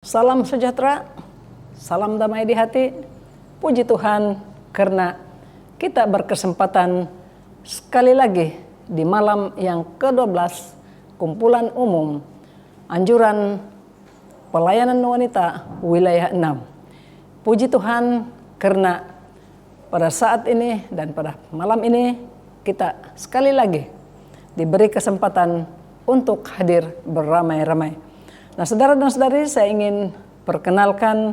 Salam sejahtera, salam damai di hati. Puji Tuhan karena kita berkesempatan sekali lagi di malam yang ke-12 kumpulan umum anjuran pelayanan wanita wilayah 6. Puji Tuhan karena pada saat ini dan pada malam ini kita sekali lagi diberi kesempatan untuk hadir beramai-ramai. Nah, saudara dan saudari, saya ingin perkenalkan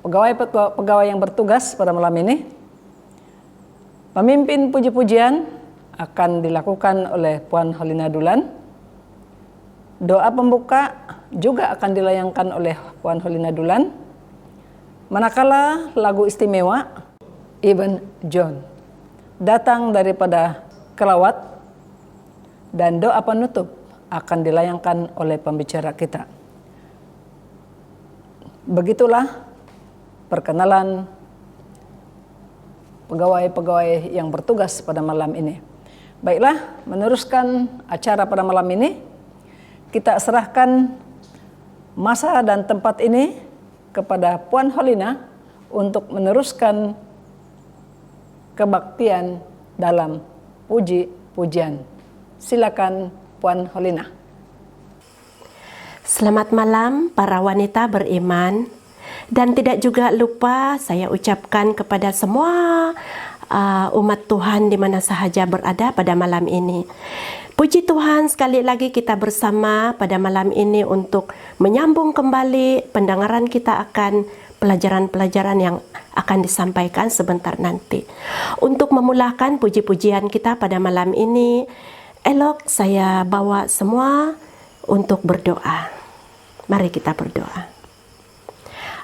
pegawai yang bertugas pada malam ini. Pemimpin puji-pujian akan dilakukan oleh Puan Holina Dulan. Doa pembuka juga akan dilayangkan oleh Puan Holina Dulan. Manakala lagu istimewa Even John datang daripada Kelawat dan doa penutup akan dilayangkan oleh pembicara kita. Begitulah perkenalan pegawai-pegawai yang bertugas pada malam ini. Baiklah, meneruskan acara pada malam ini, kita serahkan masa dan tempat ini kepada Puan Holina untuk meneruskan kebaktian dalam puji-pujian. Silakan Puan Holina. Selamat malam para wanita beriman, dan tidak juga lupa saya ucapkan kepada semua umat Tuhan di mana sahaja berada pada malam ini. Puji Tuhan, sekali lagi kita bersama pada malam ini untuk menyambung kembali pendengaran kita akan pelajaran-pelajaran yang akan disampaikan sebentar nanti. Untuk memulakan puji-pujian kita pada malam ini, elok saya bawa semua untuk berdoa. Mari kita berdoa.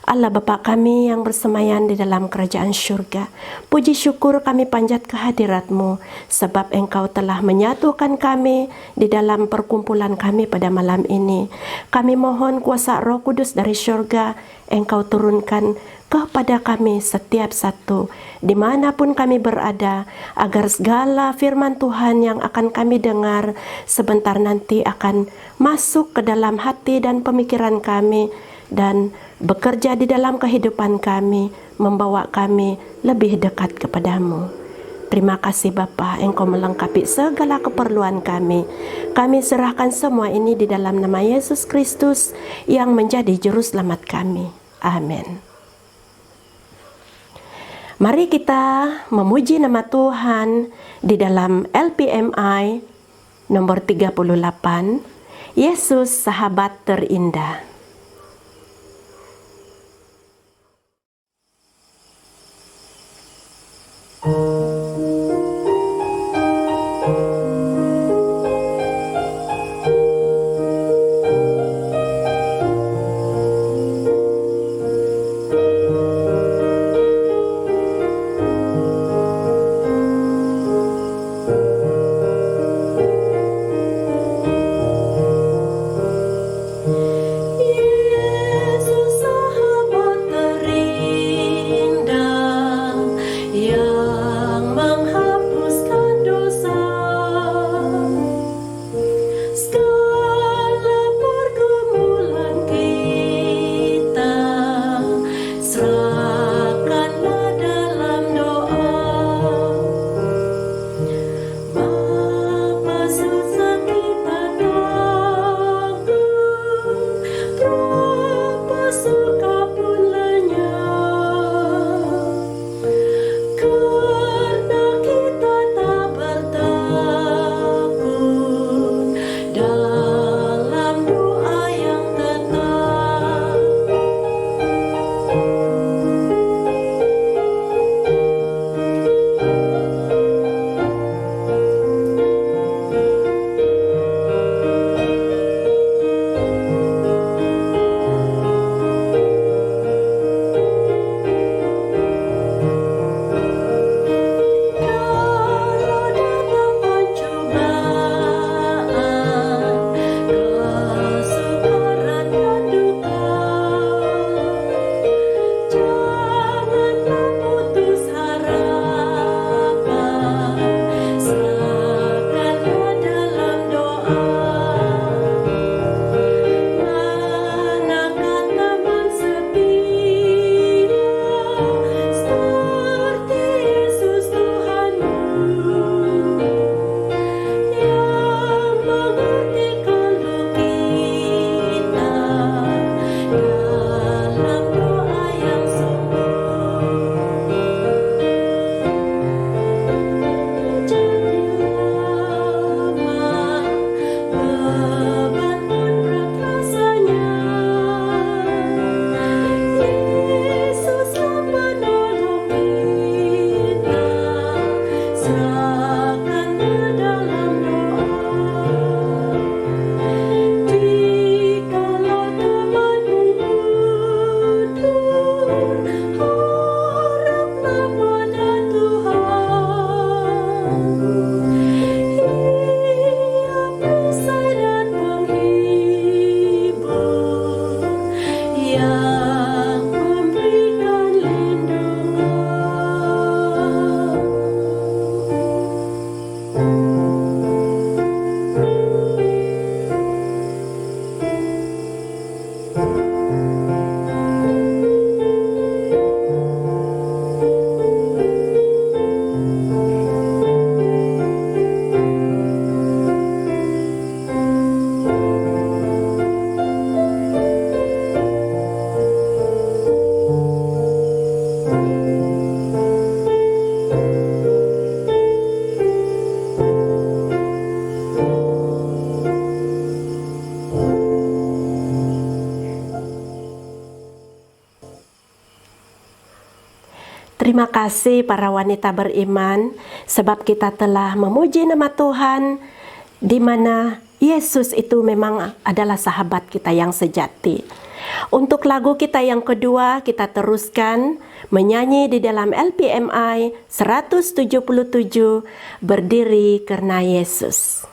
Allah Bapa kami yang bersemayam di dalam kerajaan syurga, puji syukur kami panjat kehadirat-Mu, sebab Engkau telah menyatukan kami di dalam perkumpulan kami pada malam ini. Kami mohon kuasa Roh Kudus dari syurga Engkau turunkan kepada kami setiap satu, dimanapun kami berada, agar segala firman Tuhan yang akan kami dengar sebentar nanti akan masuk ke dalam hati dan pemikiran kami, dan bekerja di dalam kehidupan kami, membawa kami lebih dekat kepadamu. Terima kasih Bapa, Engkau melengkapi segala keperluan kami. Kami serahkan semua ini di dalam nama Yesus Kristus yang menjadi juru selamat kami. Amin. Mari kita memuji nama Tuhan di dalam LPMI nomor 38, Yesus Sahabat Terindah. Yang Terima kasih para wanita beriman, sebab kita telah memuji nama Tuhan, di mana Yesus itu memang adalah sahabat kita yang sejati. Untuk lagu kita yang kedua, kita teruskan menyanyi di dalam LPMI 177, Berdiri Karena Yesus.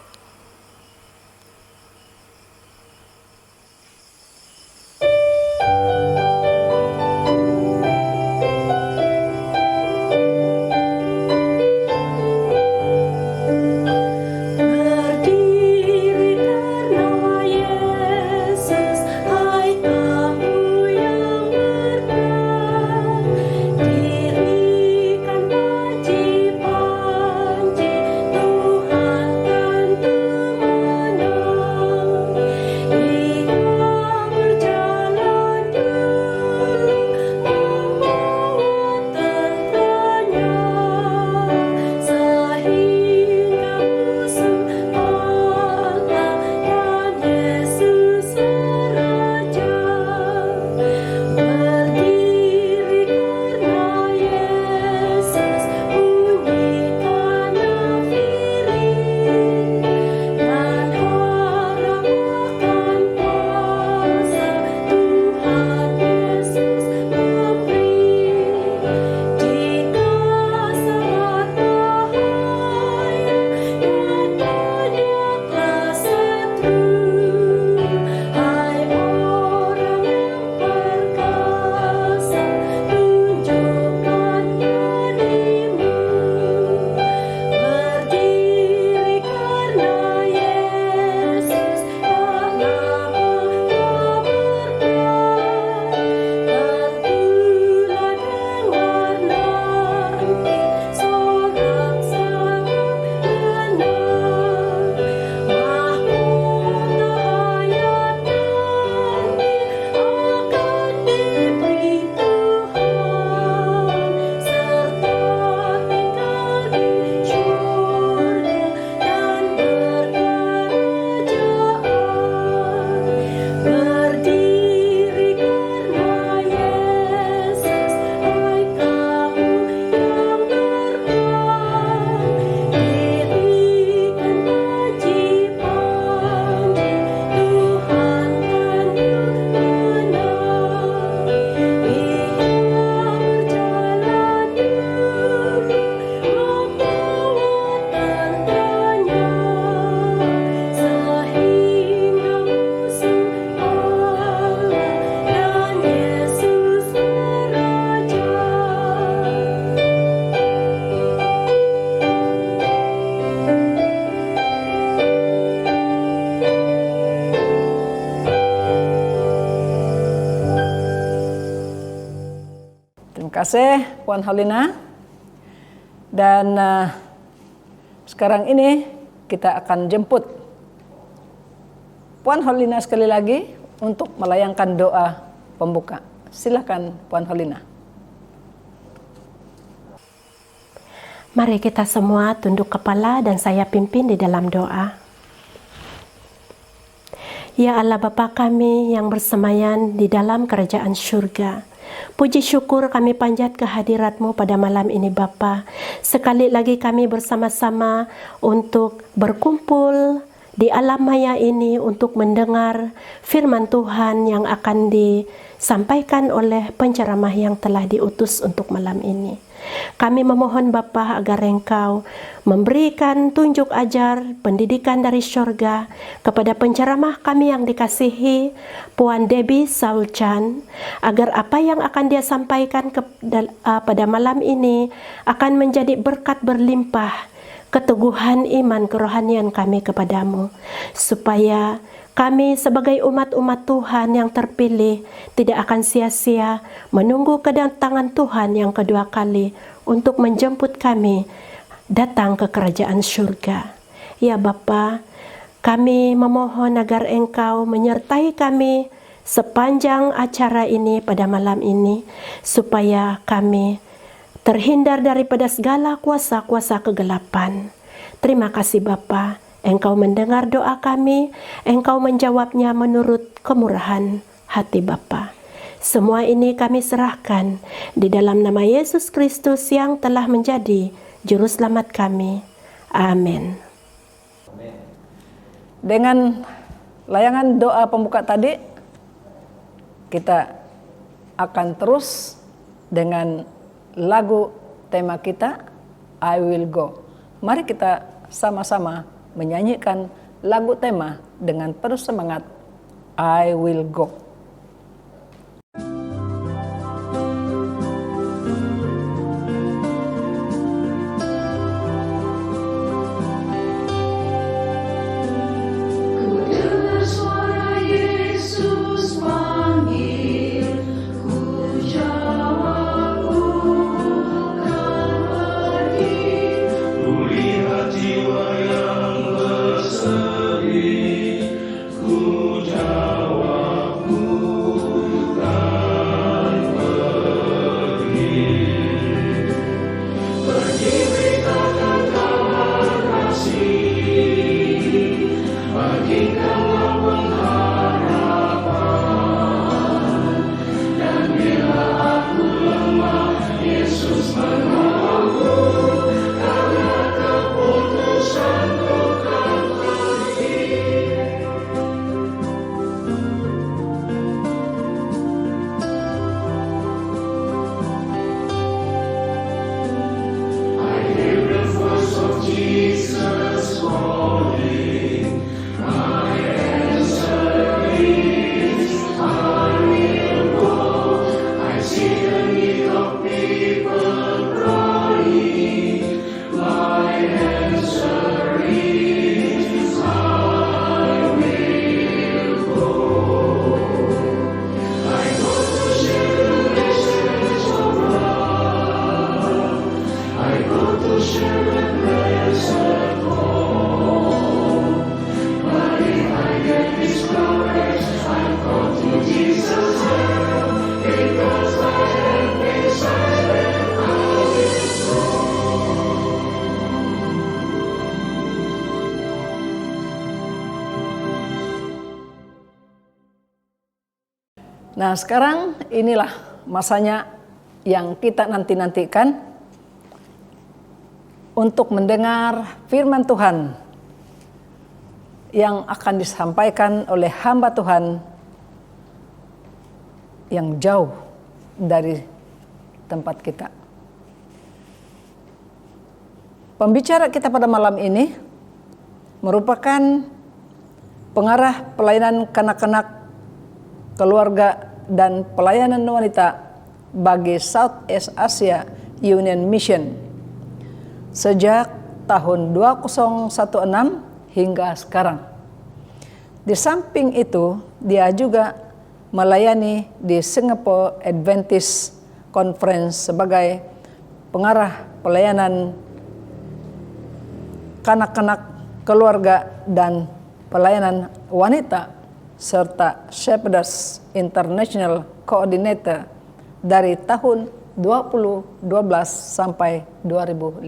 Terima kasih Puan Holina. Dan sekarang ini kita akan jemput Puan Holina sekali lagi untuk melayangkan doa pembuka. Silakan Puan Holina. Mari kita semua tunduk kepala dan saya pimpin di dalam doa. Ya Allah Bapa kami yang bersemayan di dalam kerajaan surga, puji syukur kami panjat ke hadirat-Mu pada malam ini Bapa. Sekali lagi kami bersama-sama untuk berkumpul di alam maya ini untuk mendengar firman Tuhan yang akan disampaikan oleh penceramah yang telah diutus untuk malam ini. Kami memohon Bapa agar Engkau memberikan tunjuk ajar pendidikan dari surga kepada penceramah kami yang dikasihi Puan Debbie Saulchan, agar apa yang akan dia sampaikan pada malam ini akan menjadi berkat berlimpah, keteguhan iman kerohanian kami kepadamu, supaya kami sebagai umat-umat Tuhan yang terpilih tidak akan sia-sia menunggu kedatangan Tuhan yang kedua kali untuk menjemput kami datang ke kerajaan surga. Ya Bapa, kami memohon agar Engkau menyertai kami sepanjang acara ini pada malam ini, supaya kami terhindar daripada segala kuasa-kuasa kegelapan. Terima kasih Bapa. Engkau mendengar doa kami, Engkau menjawabnya menurut kemurahan hati Bapa. Semua ini kami serahkan di dalam nama Yesus Kristus yang telah menjadi Juru Selamat kami. Amin. Dengan layangan doa pembuka tadi, kita akan terus dengan lagu tema kita, I Will Go. Mari kita sama-sama menyanyikan lagu tema dengan penuh semangat, I Will Go. Nah, sekarang inilah masanya yang kita nanti-nantikan untuk mendengar firman Tuhan yang akan disampaikan oleh hamba Tuhan yang jauh dari tempat kita. Pembicara kita pada malam ini merupakan pengarah pelayanan kanak-kanak, keluarga, dan pelayanan wanita bagi Southeast Asia Union Mission sejak tahun 2016 hingga sekarang. Di samping itu, dia juga melayani di Singapore Adventist Conference sebagai pengarah pelayanan kanak-kanak, keluarga, dan pelayanan wanita serta Shepherdess International Coordinator dari tahun 2012 sampai 2015.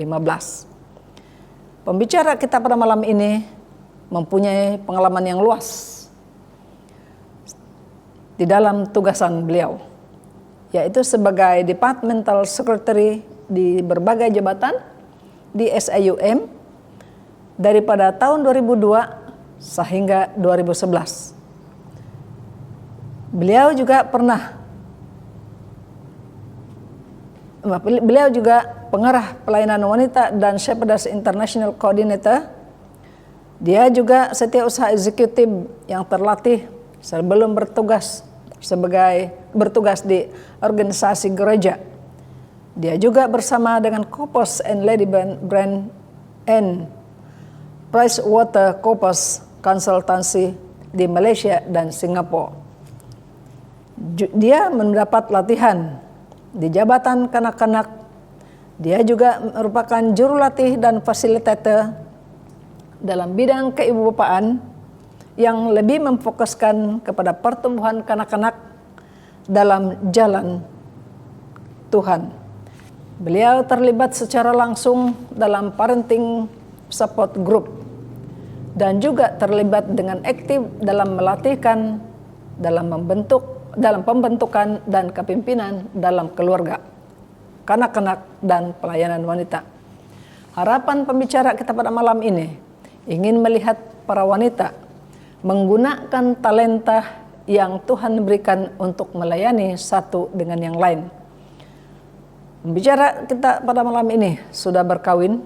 Pembicara kita pada malam ini mempunyai pengalaman yang luas di dalam tugasan beliau, yaitu sebagai Departmental Secretary di berbagai jabatan di SIUM daripada tahun 2002 sehingga 2011. Beliau juga pengarah pelayanan wanita dan Shepherdess International Coordinator. Dia juga setiausaha eksekutif yang terlatih sebelum bertugas di organisasi gereja. Dia juga bersama dengan Kopos and Lady Brand and PricewaterhouseCoopers Konsultansi di Malaysia dan Singapura. Dia mendapat latihan di jabatan kanak-kanak. Dia juga merupakan juru latih dan fasilitator dalam bidang keibubapaan yang lebih memfokuskan kepada pertumbuhan kanak-kanak dalam jalan Tuhan. Beliau terlibat secara langsung dalam parenting support group dan juga terlibat dengan aktif dalam melatihkan, dalam membentuk dalam pembentukan dan kepemimpinan dalam keluarga, kanak-kanak, dan pelayanan wanita. Harapan pembicara kita pada malam ini ingin melihat para wanita menggunakan talenta yang Tuhan berikan untuk melayani satu dengan yang lain. Pembicara kita pada malam ini sudah berkawin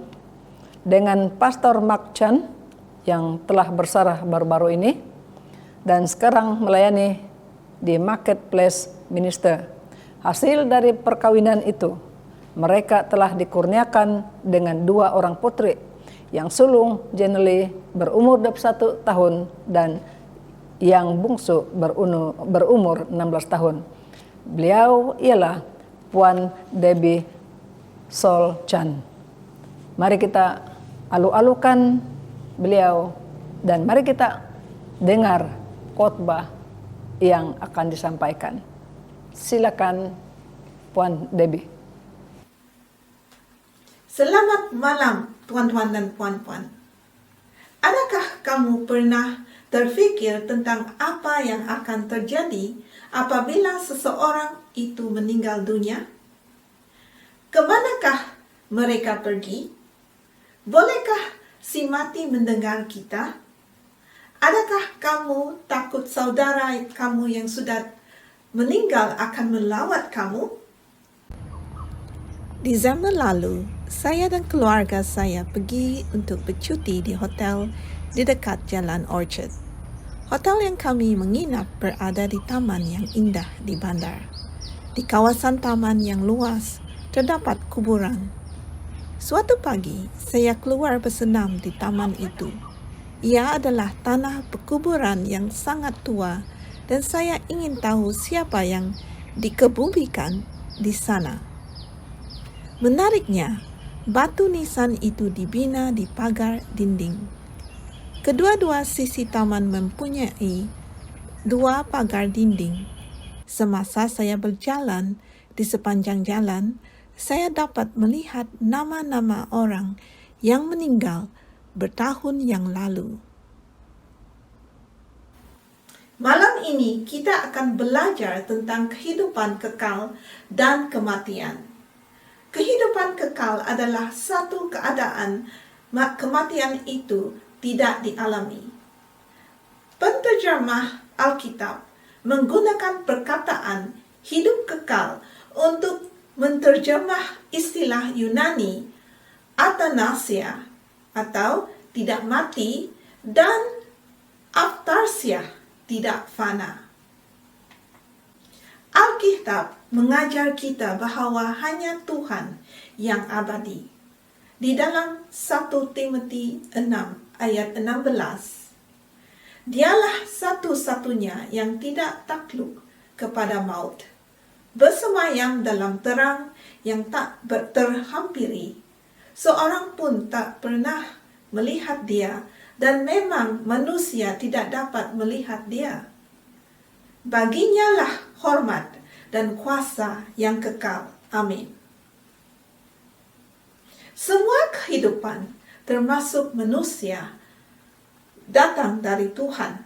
dengan Pastor Mark Chan yang telah bersarah baru-baru ini dan sekarang melayani di Marketplace Minister. Hasil dari perkawinan itu, mereka telah dikurniakan dengan 2 orang putri yang sulung Jenely berumur 21 tahun dan yang bungsu berumur 16 tahun. Beliau ialah Puan Debbie Sol Chan. Mari kita alu-alukan beliau dan mari kita dengar khotbah yang akan disampaikan. Silakan Puan Debbie. Selamat malam tuan-tuan dan puan-puan. Adakah kamu pernah terfikir tentang apa yang akan terjadi apabila seseorang itu meninggal dunia? Kemanakah mereka pergi? Bolehkah si mati mendengar kita? Adakah kamu takut saudara kamu yang sudah meninggal akan melawat kamu? Di zaman lalu, saya dan keluarga saya pergi untuk bercuti di hotel di dekat Jalan Orchard. Hotel yang kami menginap berada di taman yang indah di bandar. Di kawasan taman yang luas, terdapat kuburan. Suatu pagi, saya keluar bersenam di taman itu. Ia adalah tanah perkuburan yang sangat tua dan saya ingin tahu siapa yang dikebumikan di sana. Menariknya, batu nisan itu dibina di pagar dinding. Kedua-dua sisi taman mempunyai 2 pagar dinding. Semasa saya berjalan di sepanjang jalan, saya dapat melihat nama-nama orang yang meninggal bertahun yang lalu. Malam ini kita akan belajar tentang kehidupan kekal dan kematian. Kehidupan kekal adalah satu keadaan kematian itu tidak dialami. Penterjemah Alkitab menggunakan perkataan hidup kekal untuk menterjemah istilah Yunani athanasia atau tidak mati dan aptarsia tidak fana. Alkitab mengajar kita bahawa hanya Tuhan yang abadi. Di dalam 1 Timotius 6 ayat 16, Dialah satu-satunya yang tidak takluk kepada maut, bersemayam dalam terang yang tak terhampiri. Seorang pun tak pernah melihat dia, dan memang manusia tidak dapat melihat dia. Baginya lah hormat dan kuasa yang kekal. Amin. Semua kehidupan, termasuk manusia, datang dari Tuhan.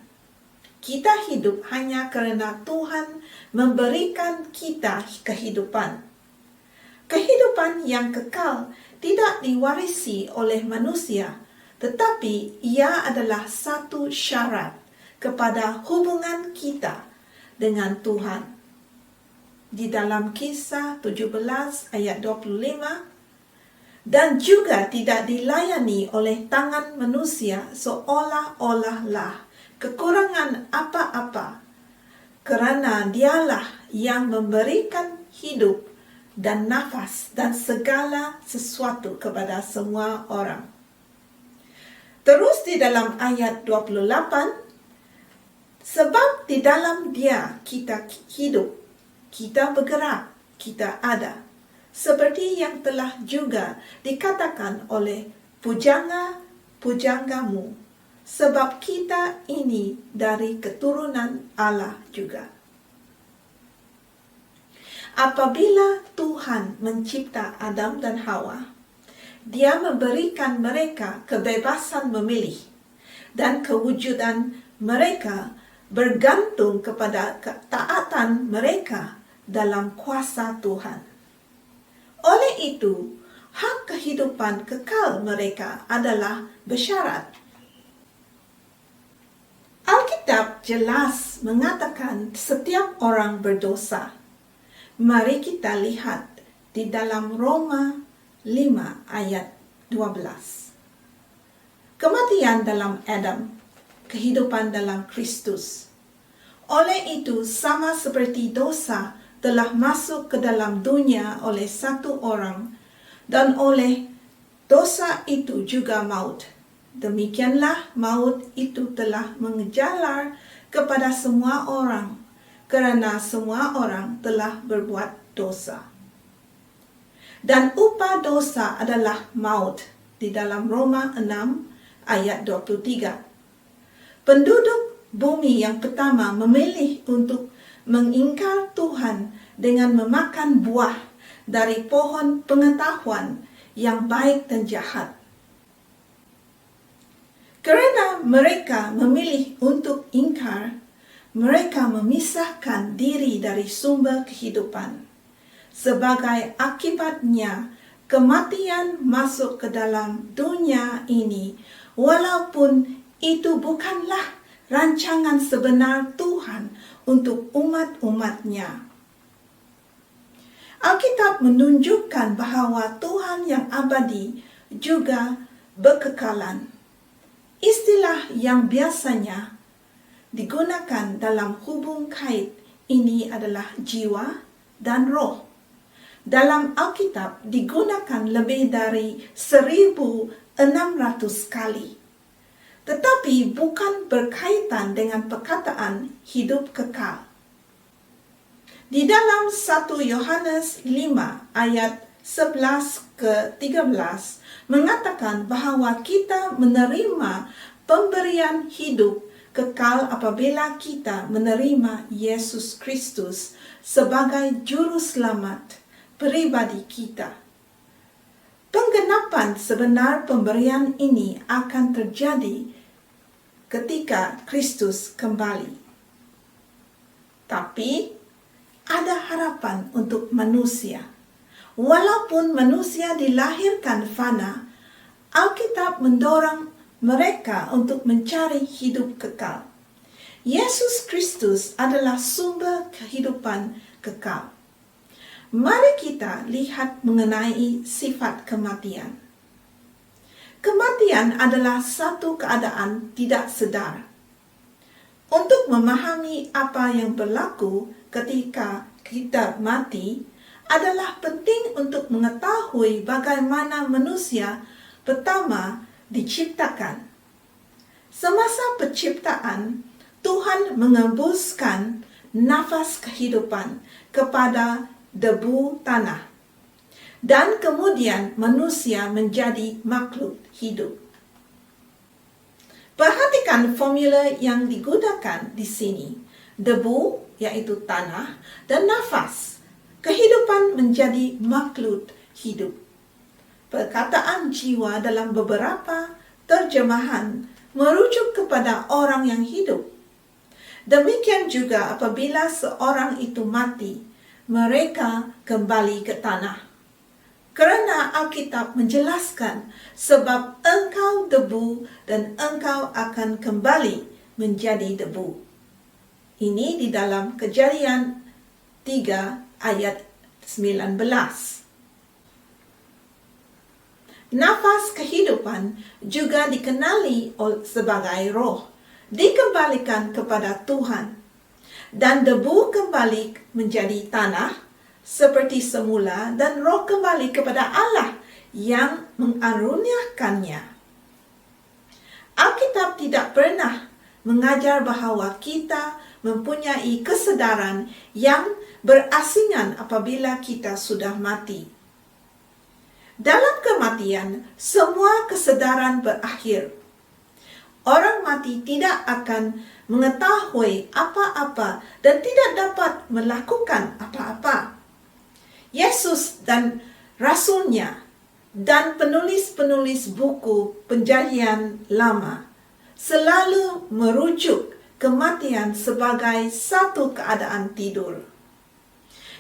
Kita hidup hanya kerana Tuhan memberikan kita kehidupan. Kehidupan yang kekal tidak diwarisi oleh manusia, tetapi ia adalah satu syarat kepada hubungan kita dengan Tuhan. Di dalam Kisah 17 ayat 25, dan juga tidak dilayani oleh tangan manusia seolah-olahlah kekurangan apa-apa, kerana dialah yang memberikan hidup dan nafas dan segala sesuatu kepada semua orang. Terus di dalam ayat 28, sebab di dalam dia kita hidup, kita bergerak, kita ada. Seperti yang telah juga dikatakan oleh pujangga-pujanggamu, sebab kita ini dari keturunan Allah juga. Apabila Tuhan mencipta Adam dan Hawa, Dia memberikan mereka kebebasan memilih, dan kewujudan mereka bergantung kepada ketaatan mereka dalam kuasa Tuhan. Oleh itu, hak kehidupan kekal mereka adalah bersyarat. Alkitab jelas mengatakan setiap orang berdosa. Mari kita lihat di dalam Roma 5 ayat 12. Kematian dalam Adam, kehidupan dalam Kristus. Oleh itu, sama seperti dosa telah masuk ke dalam dunia oleh satu orang, dan oleh dosa itu juga maut. Demikianlah maut itu telah mengejalar kepada semua orang, kerana semua orang telah berbuat dosa. Dan upah dosa adalah maut, di dalam Roma 6 ayat 23. Penduduk bumi yang pertama memilih untuk mengingkar Tuhan dengan memakan buah dari pohon pengetahuan yang baik dan jahat. Kerana mereka memilih untuk ingkar, mereka memisahkan diri dari sumber kehidupan. Sebagai akibatnya, kematian masuk ke dalam dunia ini, walaupun itu bukanlah rancangan sebenar Tuhan untuk umat-umatnya. Alkitab menunjukkan bahawa Tuhan yang abadi juga berkekalan. Istilah yang biasanya digunakan dalam hubung kait ini adalah jiwa dan roh. Dalam Alkitab digunakan lebih dari 1.600 kali. Tetapi bukan berkaitan dengan perkataan hidup kekal. Di dalam 1 Yohanes 5 ayat 11 ke 13 mengatakan bahawa kita menerima pemberian hidup kekal apabila kita menerima Yesus Kristus sebagai juru selamat pribadi kita. Penggenapan sebenar pemberian ini akan terjadi ketika Kristus kembali. Tapi ada harapan untuk manusia. Walaupun manusia dilahirkan fana, Alkitab mendorong mereka untuk mencari hidup kekal. Yesus Kristus adalah sumber kehidupan kekal. Mari kita lihat mengenai sifat kematian. Kematian adalah satu keadaan tidak sedar. Untuk memahami apa yang berlaku ketika kita mati, adalah penting untuk mengetahui bagaimana manusia pertama diciptakan. Semasa penciptaan, Tuhan mengembuskan nafas kehidupan kepada debu tanah. Dan kemudian manusia menjadi makhluk hidup. Perhatikan formula yang digunakan di sini. Debu, yaitu tanah, dan nafas. Kehidupan menjadi makhluk hidup. Perkataan jiwa dalam beberapa terjemahan merujuk kepada orang yang hidup. Demikian juga apabila seorang itu mati, mereka kembali ke tanah. Kerana Alkitab menjelaskan sebab engkau debu dan engkau akan kembali menjadi debu. Ini di dalam Kejadian 3 ayat 19. Nafas kehidupan juga dikenali sebagai roh, dikembalikan kepada Tuhan, dan debu kembali menjadi tanah seperti semula, dan roh kembali kepada Allah yang mengaruniakannya. Alkitab tidak pernah mengajar bahawa kita mempunyai kesedaran yang berasingan apabila kita sudah mati. Dalam kematian, semua kesedaran berakhir. Orang mati tidak akan mengetahui apa-apa dan tidak dapat melakukan apa-apa. Yesus dan Rasulnya dan penulis-penulis buku Perjanjian Lama selalu merujuk kematian sebagai satu keadaan tidur.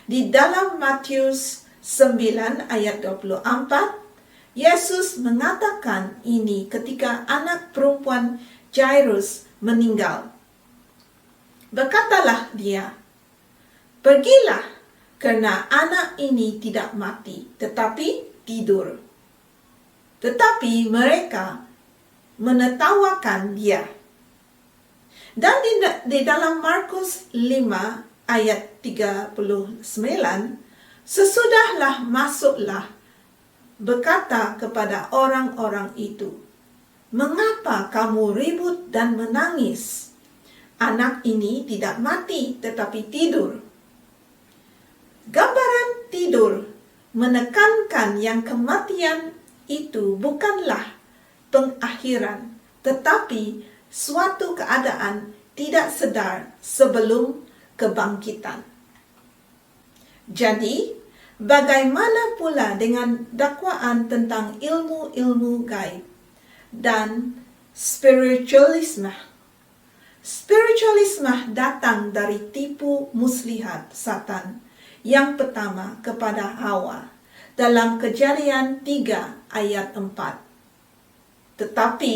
Di dalam Matius 9 ayat 24, Yesus mengatakan ini ketika anak perempuan Jairus meninggal. Berkatalah dia, "Pergilah, karena anak ini tidak mati, tetapi tidur." Tetapi mereka menertawakan dia. Dan di dalam Markus 5 ayat 39, sesudahlah masuklah berkata kepada orang-orang itu, "Mengapa kamu ribut dan menangis? Anak ini tidak mati tetapi tidur." Gambaran tidur menekankan yang kematian itu bukanlah pengakhiran, tetapi suatu keadaan tidak sedar sebelum kebangkitan. Jadi, bagaimana pula dengan dakwaan tentang ilmu-ilmu gaib dan spiritualisme? Spiritualisme datang dari tipu muslihat Satan yang pertama kepada Hawa dalam Kejadian 3 ayat 4. Tetapi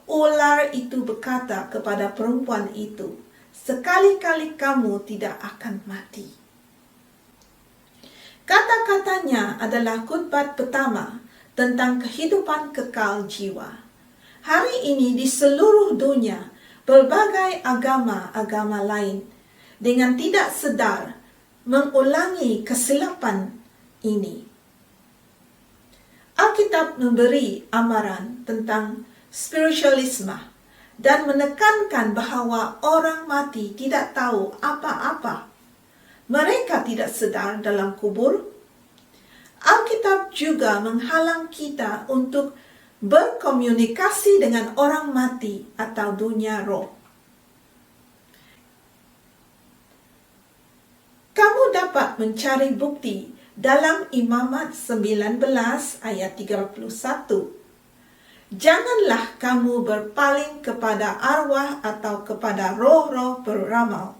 ular itu berkata kepada perempuan itu, "Sekali-kali kamu tidak akan mati." Kata-katanya adalah khutbah pertama tentang kehidupan kekal jiwa. Hari ini di seluruh dunia, berbagai agama-agama lain dengan tidak sedar mengulangi kesilapan ini. Alkitab memberi amaran tentang spiritualisme dan menekankan bahawa orang mati tidak tahu apa-apa. Mereka tidak sedar dalam kubur. Alkitab juga menghalang kita untuk berkomunikasi dengan orang mati atau dunia roh. Kamu dapat mencari bukti dalam Imamat 19 ayat 31. Janganlah kamu berpaling kepada arwah atau kepada roh-roh beramal.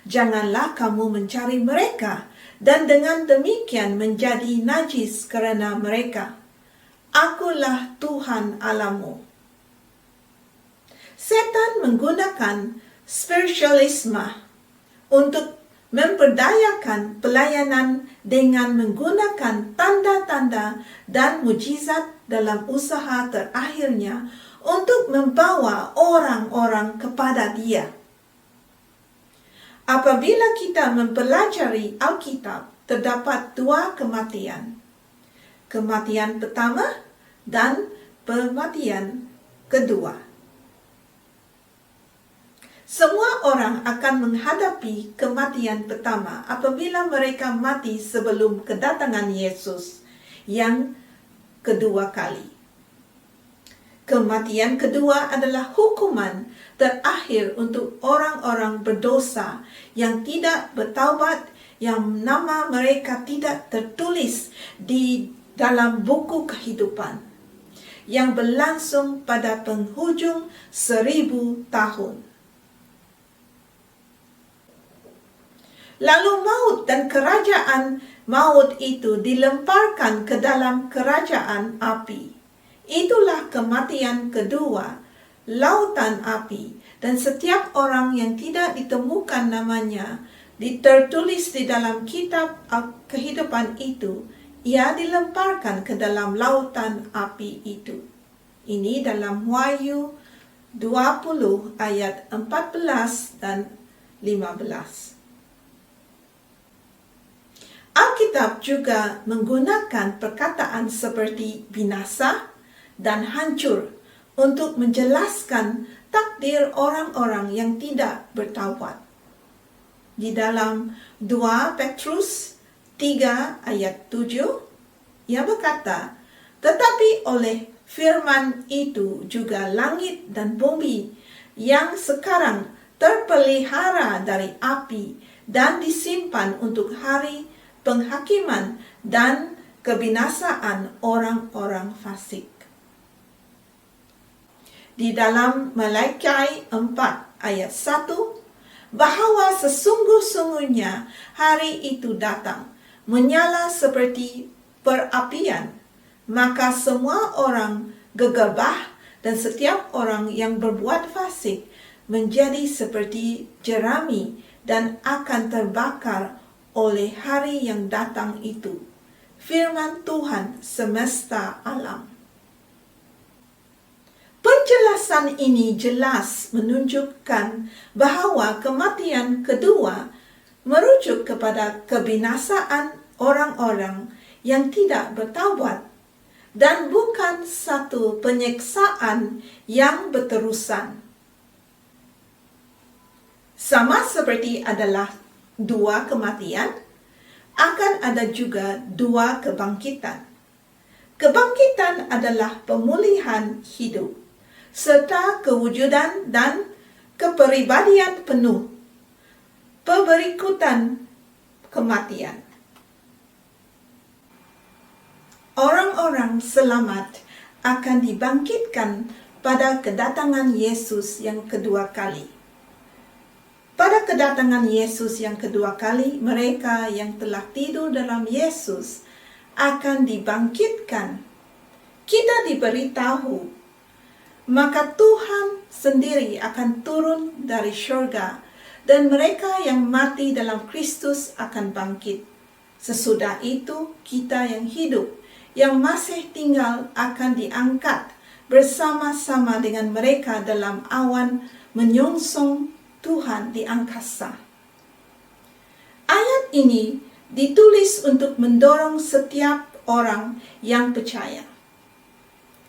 Janganlah kamu mencari mereka dan dengan demikian menjadi najis kerana mereka. Akulah Tuhan Allahmu. Setan menggunakan spiritualisme untuk memperdayakan pelayanan dengan menggunakan tanda-tanda dan mujizat dalam usaha terakhirnya untuk membawa orang-orang kepada dia. Apabila kita mempelajari Alkitab, terdapat dua kematian. Kematian pertama dan kematian kedua. Semua orang akan menghadapi kematian pertama apabila mereka mati sebelum kedatangan Yesus yang kedua kali. Kematian kedua adalah hukuman terakhir untuk orang-orang berdosa yang tidak bertaubat, yang nama mereka tidak tertulis di dalam buku kehidupan, yang berlangsung pada penghujung 1000 tahun. Lalu maut dan kerajaan maut itu dilemparkan ke dalam kerajaan api. Itulah kematian kedua, lautan api. Dan setiap orang yang tidak ditemukan namanya tertulis di dalam kitab kehidupan itu, ia dilemparkan ke dalam lautan api itu. Ini dalam Wahyu 20 ayat 14 dan 15. Alkitab juga menggunakan perkataan seperti binasa dan hancur untuk menjelaskan takdir orang-orang yang tidak bertaubat. Di dalam 2 Petrus 3 ayat 7, ia berkata, "Tetapi oleh firman itu juga langit dan bumi yang sekarang terpelihara dari api dan disimpan untuk hari penghakiman dan kebinasaan orang-orang fasik." Di dalam Malaikhi 4 ayat 1, bahwa sesungguh-sungguhnya hari itu datang, menyala seperti perapian, maka semua orang gegabah dan setiap orang yang berbuat fasik menjadi seperti jerami dan akan terbakar oleh hari yang datang itu. Firman Tuhan semesta alam. Penjelasan ini jelas menunjukkan bahwa kematian kedua merujuk kepada kebinasaan orang-orang yang tidak bertaubat dan bukan satu penyiksaan yang berterusan. Sama seperti adalah dua kematian, akan ada juga dua kebangkitan. Kebangkitan adalah pemulihan hidup, serta kewujudan dan kepribadian penuh, berikutan kematian. Orang-orang selamat akan dibangkitkan pada kedatangan Yesus yang kedua kali. Pada kedatangan Yesus yang kedua kali, mereka yang telah tidur dalam Yesus akan dibangkitkan. Kita diberitahu, maka Tuhan sendiri akan turun dari syurga, dan mereka yang mati dalam Kristus akan bangkit. Sesudah itu, kita yang hidup, yang masih tinggal akan diangkat bersama-sama dengan mereka dalam awan menyongsong Tuhan di angkasa. Ayat ini ditulis untuk mendorong setiap orang yang percaya.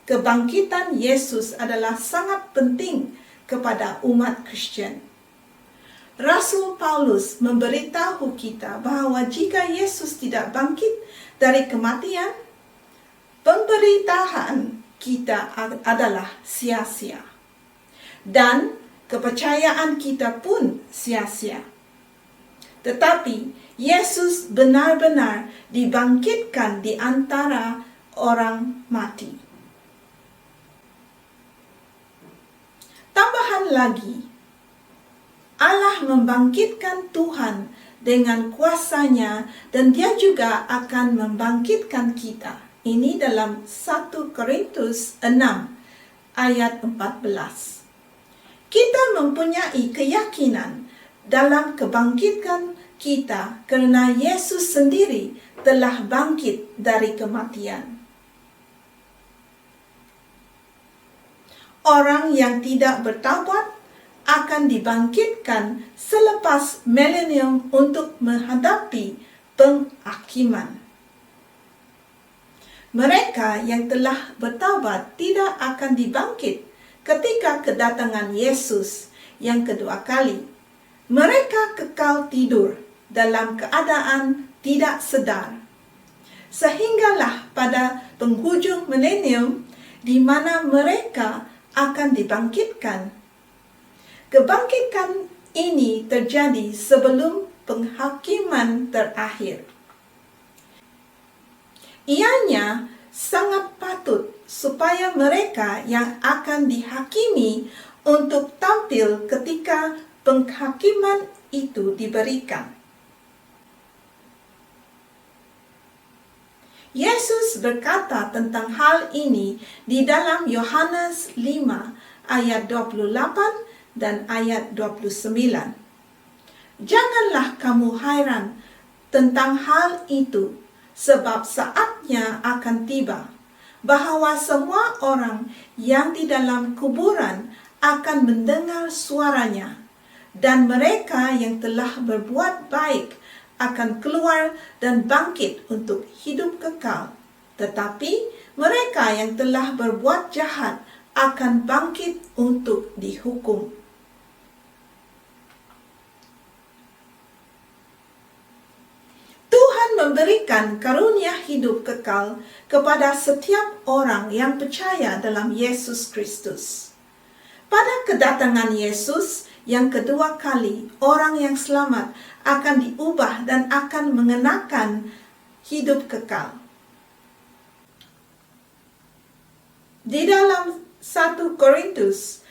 Kebangkitan Yesus adalah sangat penting kepada umat Kristen. Rasul Paulus memberitahu kita bahwa jika Yesus tidak bangkit dari kematian, pemberitaan kita adalah sia-sia. Dan kepercayaan kita pun sia-sia. Tetapi Yesus benar-benar dibangkitkan di antara orang mati. Tambahan lagi, Allah membangkitkan Tuhan dengan kuasanya dan Dia juga akan membangkitkan kita. Ini dalam 1 Korintus 6 ayat 14. Kita mempunyai keyakinan dalam kebangkitan kita karena Yesus sendiri telah bangkit dari kematian. Orang yang tidak bertaubat akan dibangkitkan selepas milenium untuk menghadapi penghakiman. Mereka yang telah bertaubat tidak akan dibangkit ketika kedatangan Yesus yang kedua kali. Mereka kekal tidur dalam keadaan tidak sadar. Sehinggalah pada penghujung milenium di mana mereka akan dibangkitkan. Kebangkitan ini terjadi sebelum penghakiman terakhir. Ianya sangat patut supaya mereka yang akan dihakimi untuk tampil ketika penghakiman itu diberikan. Yesus berkata tentang hal ini di dalam Yohanes 5 ayat 28 dan ayat 29. Janganlah kamu heran tentang hal itu, sebab saatnya akan tiba bahwa semua orang yang di dalam kuburan akan mendengar suaranya, dan mereka yang telah berbuat baik akan keluar dan bangkit untuk hidup kekal. Tetapi mereka yang telah berbuat jahat akan bangkit untuk dihukum. Tuhan memberikan karunia hidup kekal kepada setiap orang yang percaya dalam Yesus Kristus. Pada kedatangan Yesus yang kedua kali, orang yang selamat akan diubah dan akan mengenakan hidup kekal. Di dalam 1 Korintus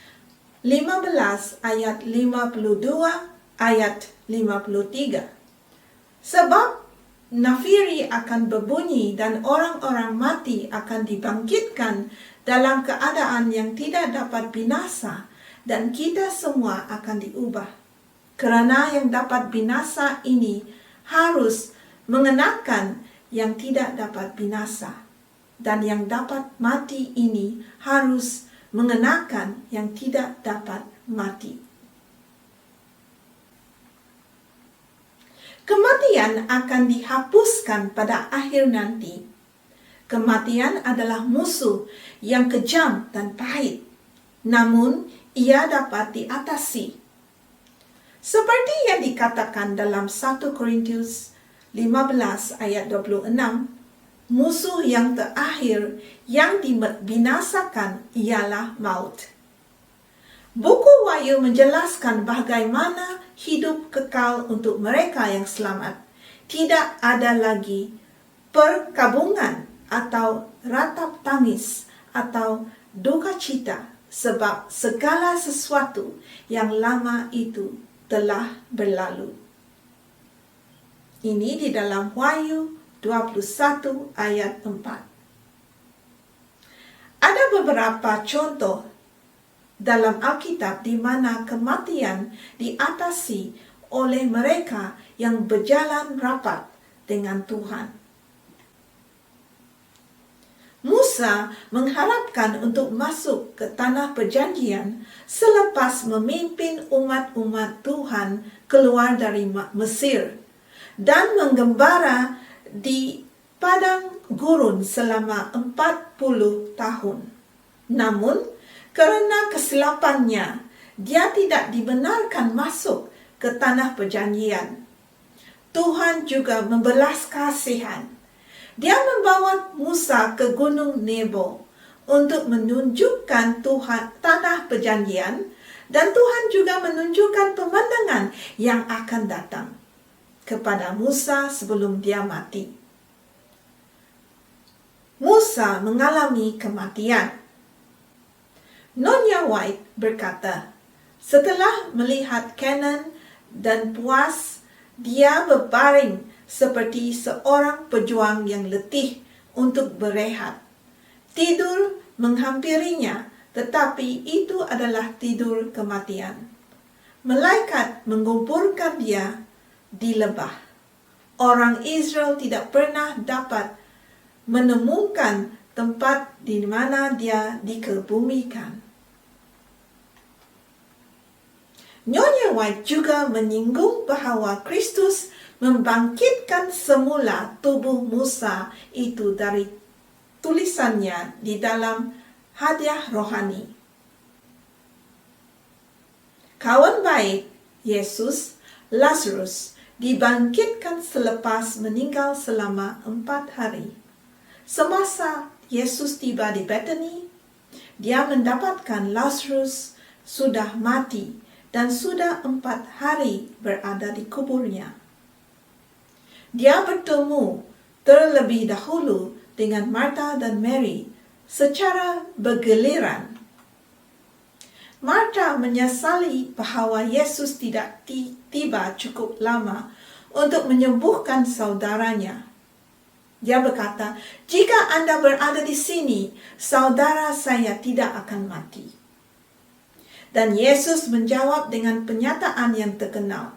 15 ayat 52 ayat 53. Sebab nafiri akan berbunyi dan orang-orang mati akan dibangkitkan dalam keadaan yang tidak dapat binasa, dan kita semua akan diubah. Kerana yang dapat binasa ini harus mengenakan yang tidak dapat binasa, dan yang dapat mati ini harus mengenakan yang tidak dapat mati. Kematian akan dihapuskan pada akhir nanti. Kematian adalah musuh yang kejam dan pahit, namun ia dapat diatasi. Seperti yang dikatakan dalam 1 Korintus 15 ayat 26, musuh yang terakhir yang dibinasakan ialah maut. Buku Wahyu menjelaskan bagaimana hidup kekal untuk mereka yang selamat. Tidak ada lagi perkabungan atau ratap tangis atau duka cita, sebab segala sesuatu yang lama itu telah berlalu. Ini di dalam Wahyu 21 ayat 4. Ada beberapa contoh dalam Alkitab di mana kematian diatasi oleh mereka yang berjalan rapat dengan Tuhan. Musa mengharapkan untuk masuk ke tanah perjanjian selepas memimpin umat-umat Tuhan keluar dari Mesir dan menggembara di padang gurun selama 40 tahun. Namun, karena kesilapannya, dia tidak dibenarkan masuk ke tanah perjanjian. Tuhan juga membelas kasihan. Dia membawa Musa ke Gunung Nebo untuk menunjukkan Tuhan tanah perjanjian, dan Tuhan juga menunjukkan pemandangan yang akan datang kepada Musa sebelum dia mati. Musa mengalami kematian. Nyonya White berkata, setelah melihat Canaan dan puas, dia berbaring seperti seorang pejuang yang letih untuk berehat. Tidur menghampirinya, tetapi itu adalah tidur kematian. Malaikat menguburkan dia di lembah. Orang Israel tidak pernah dapat menemukan tempat di mana dia dikebumikan. Nyonya White juga menyinggung bahawa Kristus membangkitkan semula tubuh Musa itu dari tulisannya di dalam hadiah rohani. Kawan baik Yesus, Lazarus, dibangkitkan selepas meninggal selama 4 hari. Semasa Yesus tiba di Bethany, dia mendapatkan Lazarus sudah mati dan sudah 4 hari berada di kuburnya. Dia bertemu terlebih dahulu dengan Martha dan Mary secara bergiliran. Martha menyesali bahawa Yesus tidak tiba cukup lama untuk menyembuhkan saudaranya. Dia berkata, jika Anda berada di sini, saudara saya tidak akan mati. Dan Yesus menjawab dengan pernyataan yang terkenal.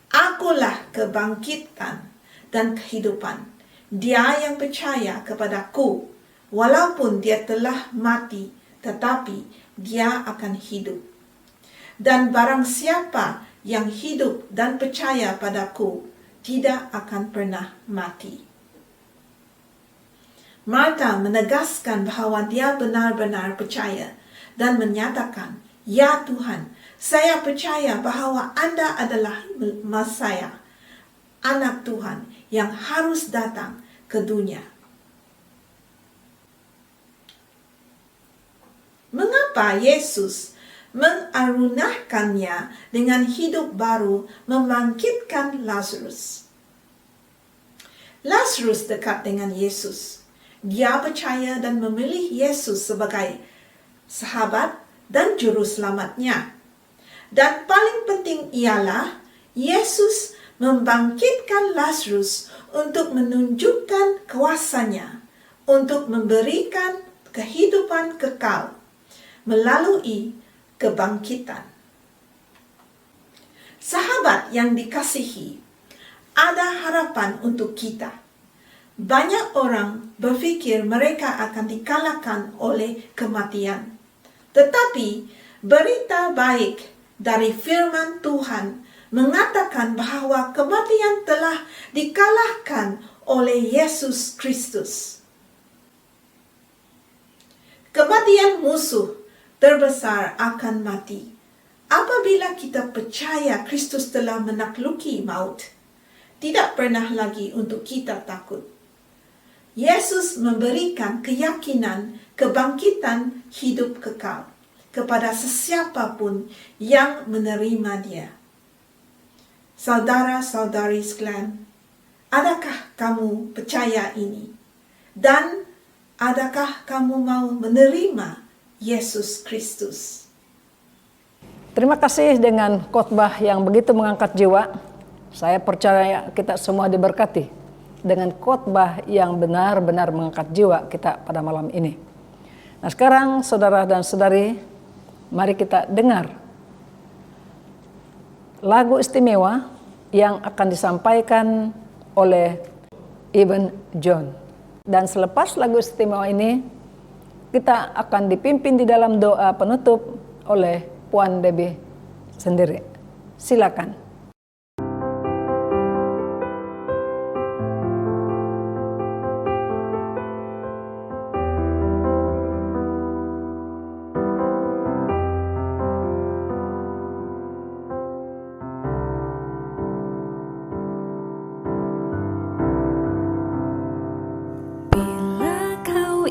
Akulah kebangkitan dan kehidupan. Dia yang percaya kepadaku, walaupun dia telah mati, tetapi dia akan hidup. Dan barang siapa yang hidup dan percaya padaku, tidak akan pernah mati. Martha menegaskan bahawa dia benar-benar percaya dan menyatakan, ya Tuhan, saya percaya bahawa Anda adalah Mesias, anak Tuhan yang harus datang ke dunia. Mengapa Yesus mengaruniakannya dengan hidup baru membangkitkan Lazarus? Lazarus dekat dengan Yesus. Dia percaya dan memilih Yesus sebagai sahabat dan Juru Selamatnya. Dan paling penting ialah Yesus membangkitkan Lazarus untuk menunjukkan kuasanya, untuk memberikan kehidupan kekal melalui kebangkitan. Sahabat yang dikasihi, ada harapan untuk kita. Banyak orang berpikir mereka akan dikalahkan oleh kematian. Tetapi berita baik dari firman Tuhan mengatakan bahwa kematian telah dikalahkan oleh Yesus Kristus. Kematian musuh terbesar akan mati apabila kita percaya Kristus telah menakluki maut. Tidak pernah lagi untuk kita takut. Yesus memberikan keyakinan kebangkitan hidup kekal kepada sesiapa pun yang menerima Dia. Saudara-saudari sekalian, adakah kamu percaya ini? Dan adakah kamu mau menerima Yesus Kristus? Terima kasih dengan khotbah yang begitu mengangkat jiwa. Saya percaya kita semua diberkati dengan khotbah yang benar-benar mengangkat jiwa kita pada malam ini. Nah, sekarang saudara dan saudari, mari kita dengar lagu istimewa yang akan disampaikan oleh Eben John. Dan selepas lagu istimewa ini, kita akan dipimpin di dalam doa penutup oleh Puan Debbie sendiri. Silakan.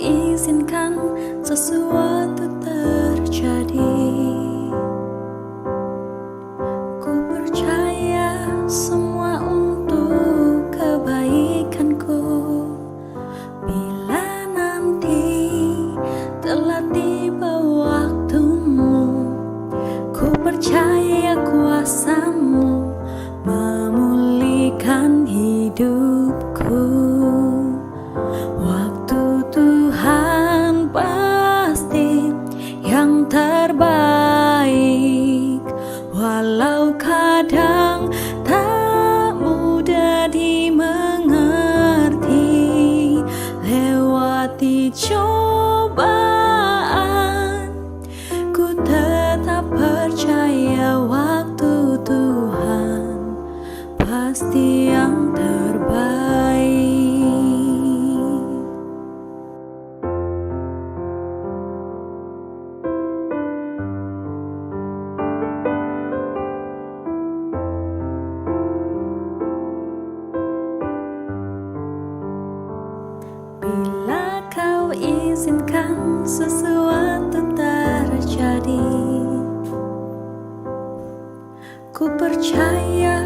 Izinkan sesuatu terjadi. Ku percaya semua untuk kebaikanku. Bila nanti telah tiba waktumu, ku percaya kuasa-Mu memulihkan hidupku. Terbaik, walau kadang tak mudah dimengerti. Lewati cobaan, ku tetap percaya waktu Tuhan pasti yang terbaik. Bila Kau izinkan sesuatu terjadi, ku percaya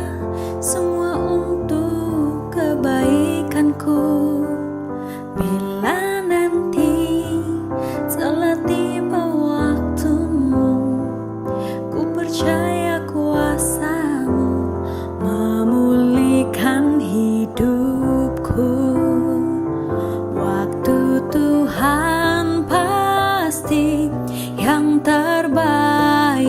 semua untuk kebaikanku. Bila nanti telah tiba waktumu, ku percaya kuasa-Mu memulihkan hidupku. Tuhan pasti yang terbaik,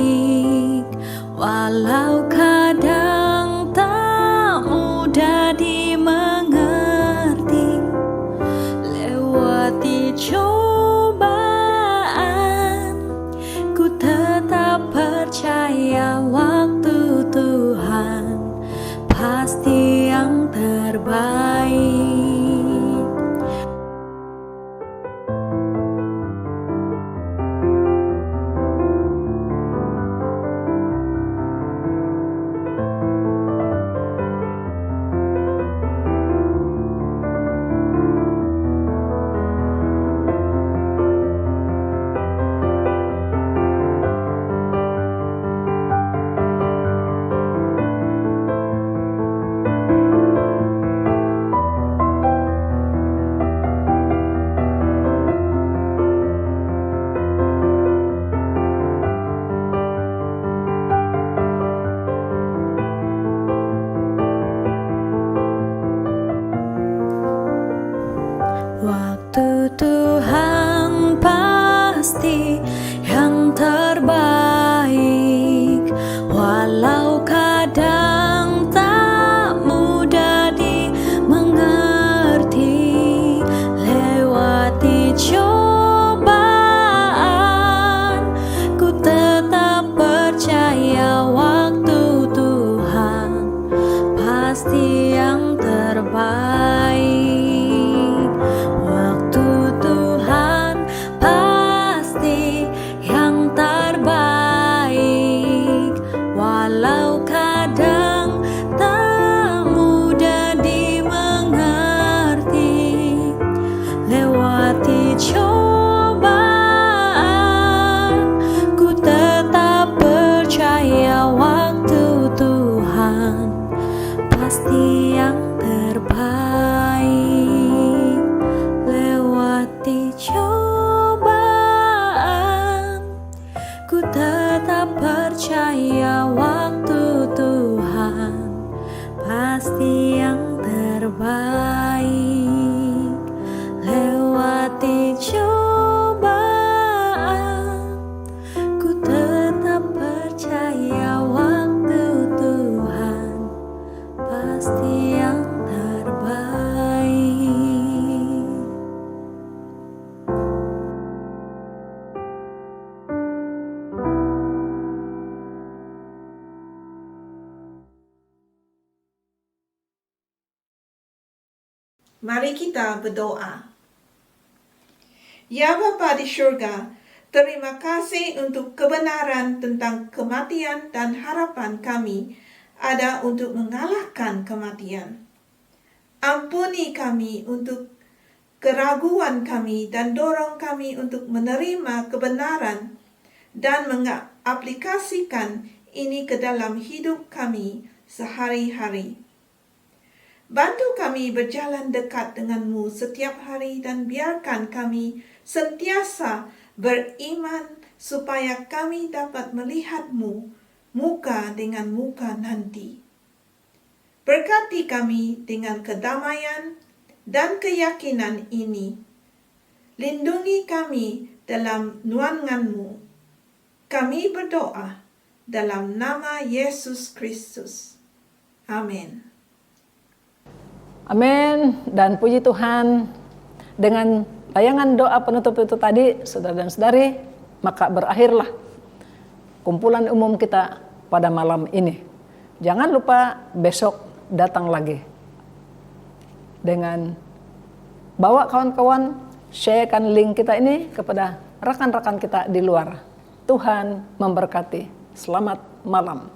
walau kadang tak mudah dimengerti. Lewati cobaan, ku tetap percaya waktu Tuhan pasti yang terbaik. Tuhan pasti yang terbaik, walau kadang tak mudah dimengerti. Lewati cobaan, ku tetap percaya waktu Tuhan pasti yang terbaik. Waktu Tuhan pasti yang terbaik, walau kadang tak mudah dimengerti. Lewati cobaan, ku tetap percaya waktu Tuhan pasti yang terbaik. Lewati cobaan, ku tetap percaya waktu Tuhan pasti yang terbaik. Lewati cobaan, ku tetap percaya waktu Tuhan pasti yang terbaik. Mari kita berdoa. Ya Bapa di surga, terima kasih untuk kebenaran tentang kematian dan harapan kami ada untuk mengalahkan kematian. Ampuni kami untuk keraguan kami dan dorong kami untuk menerima kebenaran dan mengaplikasikan ini ke dalam hidup kami sehari-hari. Bantu kami berjalan dekat dengan-Mu setiap hari dan biarkan kami sentiasa beriman supaya kami dapat melihat-Mu muka dengan muka nanti. Berkati kami dengan kedamaian dan keyakinan ini. Lindungi kami dalam naungan-Mu. Kami berdoa dalam nama Yesus Kristus. Amin. Amin dan puji Tuhan. Dengan tayangan doa penutup itu tadi, saudara dan saudari, maka berakhirlah kumpulan umum kita pada malam ini. Jangan lupa besok datang lagi. Dengan bawa kawan-kawan, sharekan link kita ini kepada rekan-rekan kita di luar. Tuhan memberkati. Selamat malam.